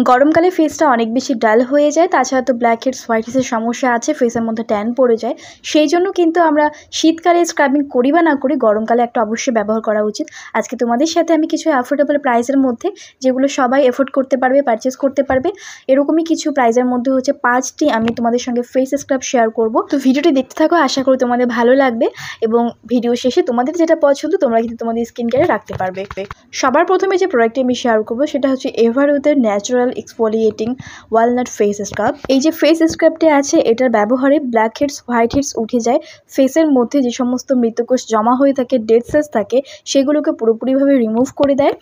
গরমকালে ফেসটা অনেক বেশি ডাল হয়ে যায়, তাছাড়া তো ব্ল্যাক হেডস হোয়াইট হেডসের সমস্যা আছে, ফেসের মধ্যে ট্যান পড়ে যায়। সেই জন্য কিন্তু আমরা শীতকালে স্ক্রাবিং করি বা না করি, গরমকালে একটা অবশ্যই ব্যবহার করা উচিত। আজকে তোমাদের সাথে আমি কিছু অ্যাফোর্ডেবল প্রাইসের মধ্যে, যেগুলো সবাই এফোর্ড করতে পারবে, পারচেস করতে পারবে, এরকমই কিছু প্রাইসের মধ্যে হচ্ছে 5টি আমি তোমাদের সঙ্গে ফেস স্ক্রাব শেয়ার করব। তো ভিডিওটি দেখতে থাকো, আশা করি তোমাদের ভালো লাগবে এবং ভিডিও শেষে তোমাদের যেটা পছন্দ তোমরা কিন্তু তোমাদের স্কিন কেয়ারে রাখতে পারবে। সবার প্রথমে যে প্রোডাক্টটি আমি শেয়ার করবো সেটা হচ্ছে এভারউথের natural exfoliating walnut face scrub. এই যে ফেস স্ক্রাবটি আছে, এটার ব্যবহারে ব্ল্যাক হেডস হোয়াইট হেডস উঠে যায়। ফেসের মধ্যে যে সমস্ত মৃতকোষ জমা হয়ে থাকে, ডেড সেলস থাকে, সেগুলোকে পুরোপুরিভাবে রিমুভ করে দেয়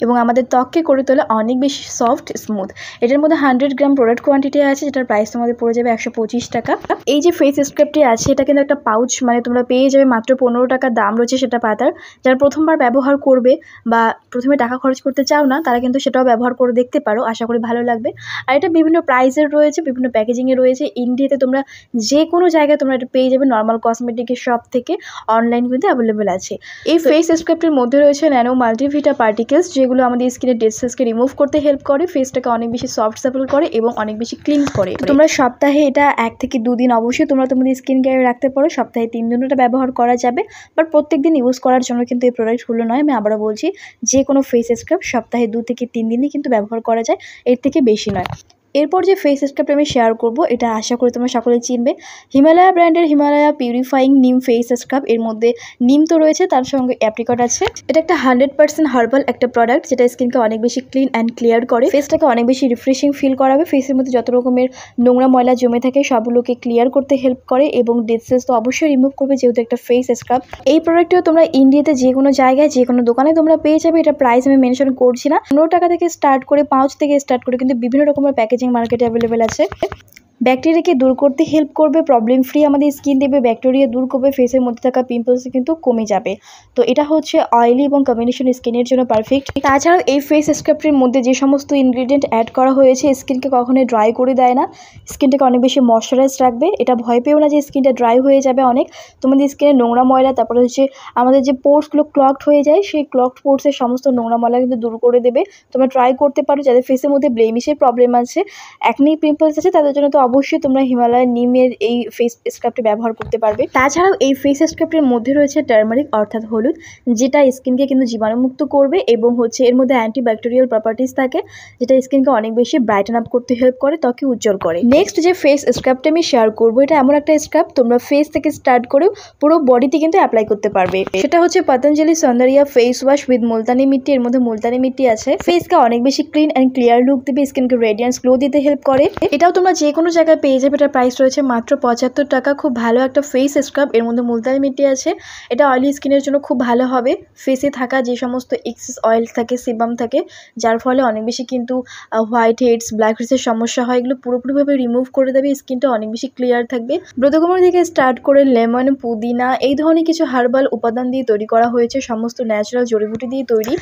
এবং আমাদের ত্বককে করে তোলে অনেক বেশি সফট স্মুথ। এটার মধ্যে 100 গ্রাম প্রোডাক্ট কোয়ান্টিটি আছে, যেটার প্রাইস তোমাদের পড়ে যাবে 125 টাকা। এই যে ফেস স্ক্রাবটি আছে, এটা কিন্তু একটা পাউচ, মানে তোমরা পেয়ে যাবে মাত্র 15 টাকা দাম রয়েছে সেটা পাতার। যারা প্রথমবার ব্যবহার করবে বা প্রথমে টাকা খরচ করতে চাও না, তারা কিন্তু সেটাও ব্যবহার করে দেখতে পারো, আশা করি ভালো লাগবে। আর এটা বিভিন্ন প্রাইসের রয়েছে, বিভিন্ন প্যাকেজিংয়ে রয়েছে। ইন্ডিয়াতে তোমরা যে কোনো জায়গায় তোমরা এটা পেয়ে যাবে, নর্মাল কসমেটিকের শপ থেকে, অনলাইন কিন্তু অ্যাভেলেবেল আছে। এই ফেস স্ক্রাবটির মধ্যে রয়েছে ন্যানো মাল্টিভিটা পার্টিকেলস, যেগুলো আমাদের স্কিনের ডেড সেলসকে রিমুভ করতে হেল্প করে, ফেসটাকে অনেক বেশি সফট সাপল করে এবং অনেক বেশি ক্লিন করে। তোমরা সপ্তাহে এটা 1 থেকে 2 দিন অবশ্যই তোমরা তোমাদের স্কিন কেয়ারে রাখতে পারো। সপ্তাহে 3 দিন এটা ব্যবহার করা যাবে, বাট প্রত্যেক দিন ইউজ করার জন্য কিন্তু এই প্রোডাক্টগুলো নয়। আমি আবারও বলছি, যে কোনো ফেস স্ক্রাব সপ্তাহে 2 থেকে 3 দিনই কিন্তু ব্যবহার করা যায়, এর থেকে বেশি নয়। এরপর যে ফেস স্ক্রাবটা আমি শেয়ার করবো, এটা আশা করি তোমরা সকলে চিনবে, হিমালয়া ব্র্যান্ডের হিমালয়া পিউরিফাইং নিম ফেস স্ক্রাব। এর মধ্যে নিম তো রয়েছে, তার সঙ্গে অ্যাপ্রিকট আছে। এটা একটা 100% হার্বাল একটা প্রোডাক্ট, যেটা স্কিনকে অনেক বেশি ক্লিন অ্যান্ড ক্লিয়ার করে, ফেসটাকে অনেক বেশি রিফ্রেশিং ফিল করাবে। ফেসের মধ্যে যত রকমের নোংরা ময়লা জমে থাকে সবগুলোকে ক্লিয়ার করতে হেল্প করে এবং ডেড সেলস তো অবশ্যই রিমুভ করবে, যেহেতু একটা ফেস স্ক্রাব। এই প্রোডাক্টটিও তোমরা ইন্ডিয়াতে যে কোনো জায়গায়, যে কোনো দোকানে তোমরা পেয়ে যাবে। এটা প্রাইস আমি মেনশন করছি না, 15 টাকা থেকে স্টার্ট করে, 5 থেকে স্টার্ট করে কিন্তু বিভিন্ন রকমের প্যাকেজিং মার্কেটে অ্যাভেলেবেল আছে। ব্যাকটেরিয়াকে দূর করতে হেল্প করবে, প্রবলেম ফ্রি আমাদের স্কিন দেবে, ব্যাকটেরিয়া দূর করবে, ফেসের মধ্যে থাকা পিম্পলস কিন্তু কমে যাবে। তো এটা হচ্ছে অয়েলি এবং কম্বিনেশন স্কিনের জন্য পারফেক্ট। তাছাড়াও এই ফেস স্ক্রাবটির মধ্যে যে সমস্ত ইনগ্রিডিয়েন্ট অ্যাড করা হয়েছে, স্কিনকে কখনোই ড্রাই করে দেয় না, স্কিনটাকে অনেক বেশি ময়শ্চারাইজ রাখবে। এটা ভয় পেও না যে স্কিনটা ড্রাই হয়ে যাবে অনেক। তোমাদের স্কিনের নোংরা ময়লা, তারপরে হচ্ছে আমাদের যে পোর্সগুলো ক্লগড হয়ে যায়, সেই ক্লগড পোর্সের সমস্ত নোংরা ময়লা কিন্তু দূর করে দেবে। তোমরা ট্রাই করতে পারো, যাদের ফেসের মধ্যে ব্লেমিশের প্রবলেম আছে, অ্যাকনি পিম্পলস আছে, তাদের জন্য তো অবশ্যই তোমরা হিমালয় নিমের এই ফেস স্ক্রাবটি ব্যবহার করতে পারবে। তাছাড়াও এই ফেস স্ক্রাবটির মধ্যে রয়েছে টার্মারিক অর্থাৎ হলুদ, যেটা স্কিনকে কিন্তু জীবাণুমুক্ত করবে এবং হচ্ছে এর মধ্যে অ্যান্টিব্যাকটেরিয়াল প্রপার্টিস থাকে, যেটা স্কিনকে অনেক বেশি ব্রাইটেন আপ করতে হেল্প করে, ত্বকে উজ্জ্বল করে। নেক্সট যে ফেস স্ক্রাবটা আমি শেয়ার করবো, এটা এমন একটা স্ক্রাব তোমরা ফেস থেকে স্টার্ট করে পুরো বডিতে কিন্তু অ্যাপ্লাই করতে পারবে। সেটা হচ্ছে পতঞ্জলি সৌন্দর্য ফেস ওয়াশ উইথ মুলতানি মিট্টি। এর মধ্যে মুলতানি মিট্টি আছে, ফেসকে অনেক বেশি ক্লিন অ্যান্ড ক্লিয়ার লুক দেবে, স্কিনকে রেডিয়েন্স গ্লো দিতে হেল্প করে। এটাও তোমরা যে কোনো জায়গায় পেয়ে যাবে। এটার প্রাইস রয়েছে মাত্র 75 টাকা। খুব ভালো একটা ফেস স্ক্রাব, এর মধ্যে মুলতানি মিট্টি আছে। এটা অয়েলি স্কিনের জন্য খুব ভালো হবে। ফেসে থাকা যে সমস্ত এক্সেস অয়েল থাকে, সিবাম থাকে, যার ফলে অনেক বেশি কিন্তু হোয়াইট হেডস, ব্ল্যাক হেডসের সমস্যা হয়, এগুলো পুরোপুরিভাবে রিমুভ করে দেবে, স্কিনটা অনেক বেশি ক্লিয়ার থাকবে। ব্রতকুমারী থেকে স্টার্ট করে লেমন, পুদিনা, এই ধরনের কিছু হার্বাল উপাদান দিয়ে তৈরি করা হয়েছে, সমস্ত ন্যাচারাল জড়িবুটি দিয়ে তৈরি।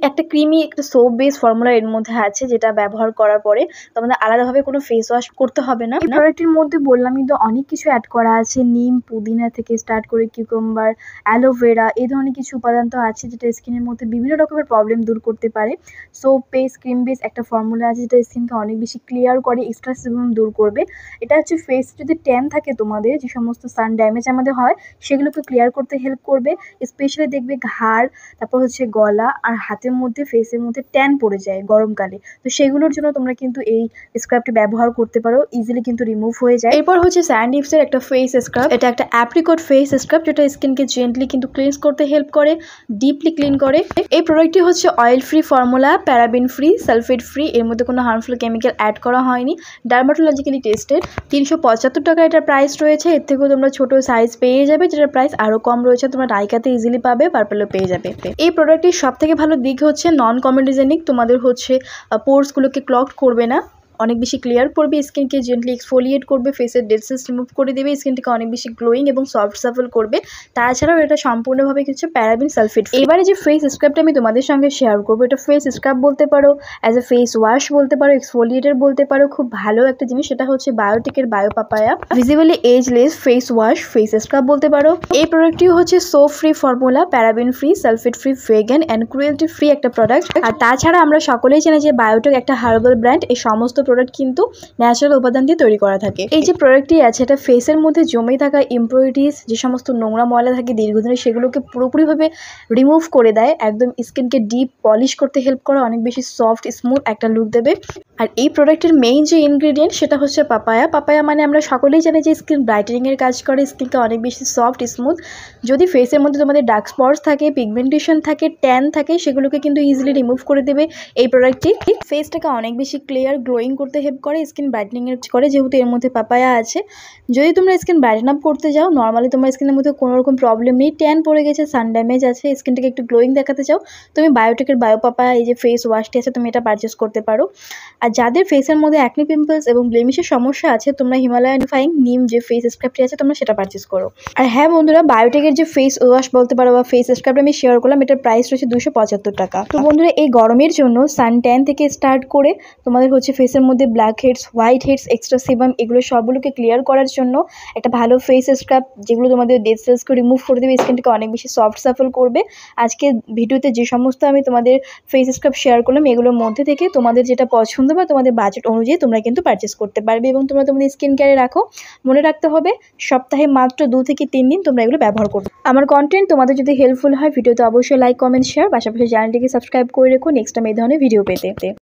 একটা ক্রিমি একটা সোপ বেস ফর্মুলা এর মধ্যে আছে, যেটা ব্যবহার করার পরে তোমাদের আলাদাভাবে কোনো ফেস ওয়াশ করতে হবে না। প্রোডাক্টের মধ্যে বললাম কিন্তু অনেক কিছু অ্যাড করা আছে, নিম, পুদিনা থেকে স্টার্ট করে কিউকাম্বার, অ্যালোভেরা, এই ধরনের কিছু উপাদান তো আছে, যেটা স্কিনের মধ্যে বিভিন্ন রকমের প্রবলেম দূর করতে পারে। সোপ বেস, ক্রিম বেস একটা ফর্মুলা আছে, যেটা স্কিনকে অনেক বেশি ক্লিয়ার করে, এক্সট্রা সিবাম দূর করবে। এটা হচ্ছে ফেস যদি ট্যান থাকে তোমাদের, যে সমস্ত সান ড্যামেজ আমাদের হয়, সেগুলোকে ক্লিয়ার করতে হেল্প করবে। স্পেশালি দেখবে ঘাড়, তারপর হচ্ছে গলা আর হাতের মধ্যে, ফেসের মধ্যে ট্যান পড়ে যায় গরমকালে, তো সেগুলোর জন্য তোমরা কিন্তু এই স্ক্রাবটি ব্যবহার করতে পারো, ইজিলি কিন্তু রিমুভ হয়ে যায়। এরপর হচ্ছে স্যান্ডিপস এর একটা ফেস স্ক্রাব। এটা একটা অ্যাপ্রিকট ফেস স্ক্রাব, যেটা স্কিনকে জেন্টলি কিন্তু ক্লিনস করতে হেল্প করে, ডিপলি ক্লিন করে। এই প্রোডাক্টটি হচ্ছে oil free formula, paraben free, sulphate free, এর মধ্যে কোনো হার্মফুল কেমিক্যাল অ্যাড করা হয়নি, ডার্মাটোলজিক্যালি টেস্টেড। 375 টাকা এটার প্রাইস রয়েছে। এর থেকেও তোমরা ছোট সাইজ পেয়ে যাবে, যেটার প্রাইস আরো কম রয়েছে, তোমরা নাইকাতে ইজিলি পাবে, পার্পেলও পেয়ে যাবে। এই প্রোডাক্টটির সব থেকে ভালো দিক হচ্ছে নন কমেডিজেনিক, তোমাদের হচ্ছে পোর্সগুলোকে ক্লগ করবে না, অনেক বেশি ক্লিয়ার করবে, স্কিনকে জেন্টলি এক্সফোলিয়েট করবে, ফেসের ডেড সেলস রিমুভ করে দেবে, স্কিনটাকে অনেক বেশি গ্লোয়িং এবং সফট সাফল করবে। তাছাড়াও এটা সম্পূর্ণভাবে কিছু প্যারাবিন সালফেট। এবারে যে ফেস স্ক্রাবটা আমি তোমাদের সঙ্গে শেয়ার করবো, এটা ফেস স্ক্রাব বলতে পারো, অ্যাজ এ ফেস ওয়াশ বলতে পারো, এক্সফোলিয়েটার বলতে পারো। খুব ভালো একটা জিনিস, সেটা হচ্ছে বায়োটিকের bio papaya visibly ageless face wash face scrub বলতে পারো। এই প্রোডাক্টটি হচ্ছে soap free formula, paraben free, sulphate free, vegan and cruelty free একটা প্রোডাক্ট। আর তাছাড়া আমরা সকলেই জানি যে বায়োটিক একটা হার্বাল ব্র্যান্ড। এই সমস্ত প্রোডাক্ট কিন্তু ন্যাচারাল উপাদান দিয়ে তৈরি করা থাকে। এই যে প্রোডাক্টটি আছে, এটা ফেসের মধ্যে জমে থাকা ইম্পিউরিটিস, যে সমস্ত নোংরা ময়লা থাকে দীর্ঘদিনের, সেগুলোকে পুরোপুরিভাবে রিমুভ করে দেয়। একদম স্কিনকে ডিপ পলিশ করতে হেল্প করে, অনেক বেশি সফট স্মুথ একটা লুক দেবে। আর এই প্রোডাক্টের মেইন যে ইনগ্রিডিয়েন্ট সেটা হচ্ছে পাপায়া। পাপায়া মানে আমরা সকলেই জানি যে স্কিন ব্রাইটেনিংয়ের কাজ করে, স্কিনকে অনেক বেশি সফট স্মুথ। যদি ফেসের মধ্যে তোমাদের ডার্ক স্পটস থাকে, পিগমেন্টেশন থাকে, ট্যান থাকে, সেগুলোকে কিন্তু ইজিলি রিমুভ করে দেবে এই প্রোডাক্টটি। ফেসটাকে অনেক বেশি ক্লিয়ার গ্লোয়িং করতে হেল্প করে, স্কিন ব্রাইটেনিংয়ের করে, যেহেতু এর মধ্যে পাপায়া আছে। যদি তোমরা স্কিন ব্রাইটেন আপ করতে যাও, নর্মালি তোমার স্কিনের মধ্যে কোনো রকম প্রবলেম নেই, ট্যান পড়ে গেছে, সান ড্যামেজ আছে, স্কিনটাকে একটু গ্লোয়িং দেখাতে চাও, তুমি বায়োটিকের বায়ো পাপায়া এই যে ফেস ওয়াশটি আছে, তুমি এটা পারচেস করতে পারো। আর যাদের ফেসের মধ্যে অ্যাকনি পিম্পলস এবং ব্লেমিশের সমস্যা আছে, তোমরা হিমালয়ান ফাইং নিম যে ফেস স্ক্রাবটি আছে, তোমরা সেটা পারচেস করো। আর হ্যাঁ বন্ধুরা, বায়োটিকের যে ফেস ওয়াশ বলতে পারো বা ফেস স্ক্রাবটা আমি শেয়ার করলাম, এটার প্রাইস রয়েছে 275 টাকা। তো বন্ধুরা, এই গরমের জন্য সান ট্যান থেকে স্টার্ট করে তোমাদের হচ্ছে ফেসের মধ্যে black heads, white heads, extra sebum, এগুলো সবগুলোকে ক্লিয়ার করার জন্য একটা ভালো ফেস স্ক্রাব, যেগুলো তোমাদের ডেড সেলসকে রিমুভ করে দেবে, স্কিনটাকে অনেক বেশি সফট সাফল করবে। আজকে ভিডিওতে যে সমস্ত আমি তোমাদের ফেস স্ক্রাব শেয়ার করলাম, এগুলোর মধ্যে থেকে তোমাদের যেটা পছন্দ বা তোমাদের বাজেট অনুযায়ী তোমরা কিন্তু পারচেস করতে পারবে এবং তোমরা তোমাদের স্কিন কেয়ারে রাখো। মনে রাখতে হবে, সপ্তাহে মাত্র 2 থেকে 3 দিন তোমরা এগুলো ব্যবহার করবে। আমার কন্টেন্ট তোমাদের যদি হেল্পফুল হয়, ভিডিওতে অবশ্যই লাইক, কমেন্ট, শেয়ার, পাশাপাশি চ্যানেলটিকে সাবস্ক্রাইব করে রেখো নেক্সট টাইম এই ধরনের ভিডিও পেতে।